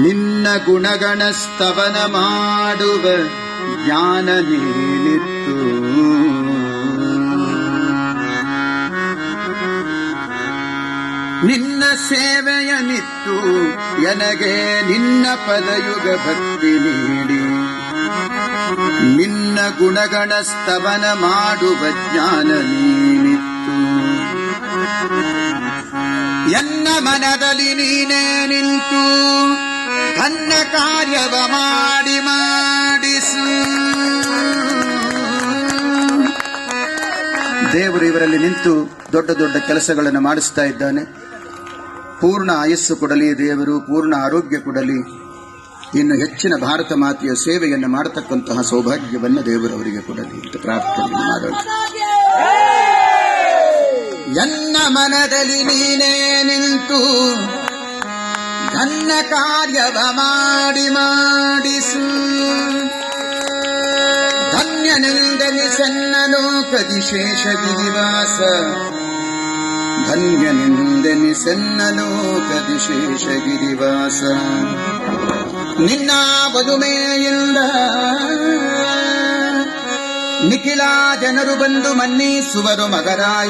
ನಿನ್ನ ಗುಣಗಣ ಸ್ತವನ ಮಾಡುವ ಜ್ಞಾನ ನೀನಿತ್ತು. ನಿನ್ನ ಸೇವೆಯ ನಿತ್ತು ಎನಗೆ ನಿನ್ನ ಪದಯುಗ ಭಕ್ತಿ ನೀಡಿ. ನಿನ್ನ ಗುಣಗಣ ಸ್ತವನ ಮಾಡುವ ಜ್ಞಾನ ನೀನಿತ್ತು. ಎನ್ನ ಮನದಲ್ಲಿ ನೀನೇ ನಿಂತು ತನ್ನ ಕಾರ್ಯವ ಮಾಡಿಸು. ದೇವರು ಇವರಲ್ಲಿ ನಿಂತು ದೊಡ್ಡ ದೊಡ್ಡ ಕೆಲಸಗಳನ್ನು ಮಾಡಿಸ್ತಾ ಇದ್ದಾನೆ. ಪೂರ್ಣ ಆಯಸ್ಸು ಕೊಡಲಿ ದೇವರು, ಪೂರ್ಣ ಆರೋಗ್ಯ ಕೊಡಲಿ. ಇನ್ನು ಹೆಚ್ಚಿನ ಭಾರತ ಮಾತೆಯ ಸೇವೆಯನ್ನು ಮಾಡತಕ್ಕಂತಹ ಸೌಭಾಗ್ಯವನ್ನು ದೇವರು ಅವರಿಗೆ ಕೊಡಲಿ ಅಂತ ಪ್ರಾರ್ಥನೆ ಮಾಡೋಣ. ಎನ್ನ ಮನದಲ್ಲಿ ನೀನೇ ನಿಂತು ನನ್ನ ಕಾರ್ಯವ ಮಾಡಿಸು. ಧನ್ಯನೆಂದೆನಿಸೆನ್ನ ಲೋಕದಿ ಶೇಷಗಿರಿವಾಸ. ಧನ್ಯನೆಂದೆನಿಸೆನ್ನ ಲೋಕದಿ ಶೇಷಗಿರಿವಾಸ. ನಿನ್ನ ಒಲುಮೆಯಿಂದ ನಿಖಿಲ ಜನರು ಬಂದು ಮನ್ನಿಸುವರು ಮಗರಾಯ.